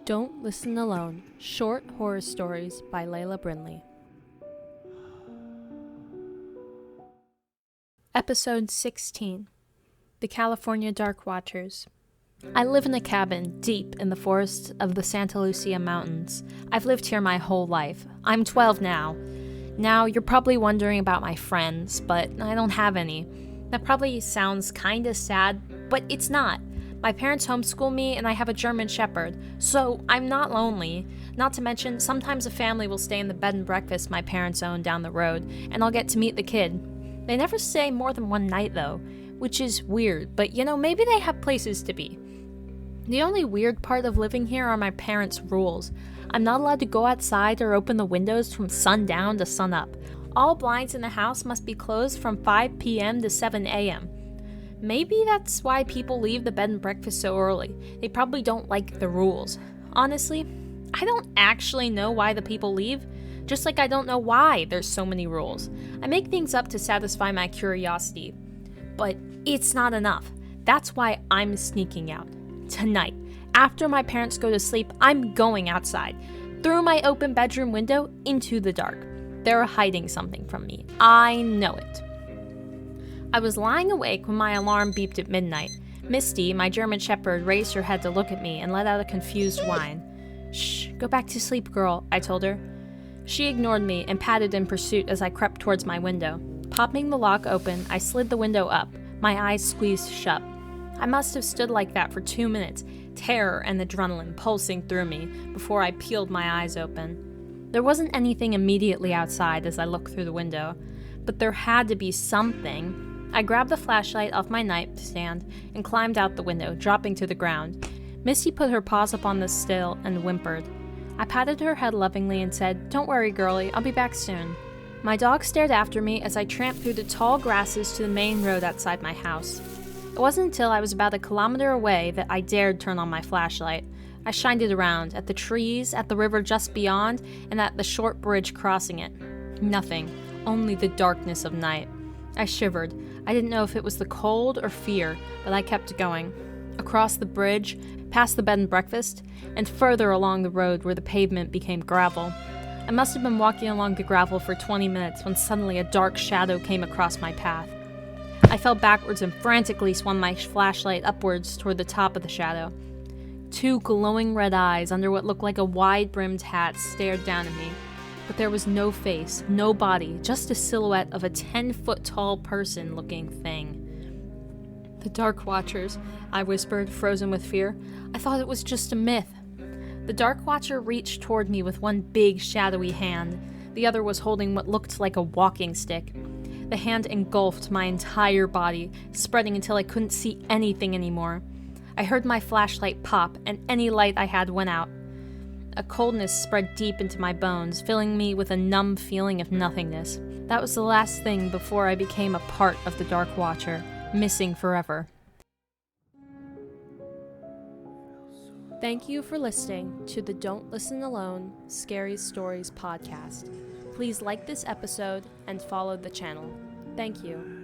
Don't Listen Alone, Short Horror Stories by Layla Brinley. Episode 16, The California Dark Watchers. I live in a cabin deep in the forests of the Santa Lucia Mountains. I've lived here my whole life. I'm 12 now. Now, you're probably wondering about my friends, but I don't have any. That probably sounds kinda sad, but it's not. My parents homeschool me and I have a German Shepherd, so I'm not lonely. Not to mention, sometimes a family will stay in the bed and breakfast my parents own down the road, and I'll get to meet the kid. They never stay more than one night though, which is weird, but maybe they have places to be. The only weird part of living here are my parents' rules. I'm not allowed to go outside or open the windows from sundown to sunup. All blinds in the house must be closed from 5 p.m. to 7 a.m. Maybe that's why people leave the bed and breakfast so early. They probably don't like the rules. Honestly, I don't actually know why the people leave, just like I don't know why there's so many rules. I make things up to satisfy my curiosity, but it's not enough. That's why I'm sneaking out. Tonight, after my parents go to sleep, I'm going outside, through my open bedroom window into the dark. They're hiding something from me. I know it. I was lying awake when my alarm beeped at midnight. Misty, my German Shepherd, raised her head to look at me and let out a confused whine. "Shh, go back to sleep, girl," I told her. She ignored me and patted in pursuit as I crept towards my window. Popping the lock open, I slid the window up, my eyes squeezed shut. I must have stood like that for 2 minutes, terror and adrenaline pulsing through me, before I peeled my eyes open. There wasn't anything immediately outside as I looked through the window, but there had to be something. I grabbed the flashlight off my nightstand and climbed out the window, dropping to the ground. Misty put her paws up on the sill and whimpered. I patted her head lovingly and said, "Don't worry, girlie, I'll be back soon." My dog stared after me as I tramped through the tall grasses to the main road outside my house. It wasn't until I was about a kilometer away that I dared turn on my flashlight. I shined it around, at the trees, at the river just beyond, and at the short bridge crossing it. Nothing, only the darkness of night. I shivered. I didn't know if it was the cold or fear, but I kept going. Across the bridge, past the bed and breakfast, and further along the road where the pavement became gravel. I must have been walking along the gravel for 20 minutes when suddenly a dark shadow came across my path. I fell backwards and frantically swung my flashlight upwards toward the top of the shadow. 2 glowing red eyes under what looked like a wide-brimmed hat stared down at me. But there was no face, no body, just a silhouette of a 10-foot-tall person-looking thing. "The Dark Watchers," I whispered, frozen with fear. I thought it was just a myth. The Dark Watcher reached toward me with one big, shadowy hand. The other was holding what looked like a walking stick. The hand engulfed my entire body, spreading until I couldn't see anything anymore. I heard my flashlight pop, and any light I had went out. A coldness spread deep into my bones, filling me with a numb feeling of nothingness. That was the last thing before I became a part of the Dark Watcher, missing forever. Thank you for listening to the Don't Listen Alone, Scary Stories podcast. Please like this episode and follow the channel. Thank you.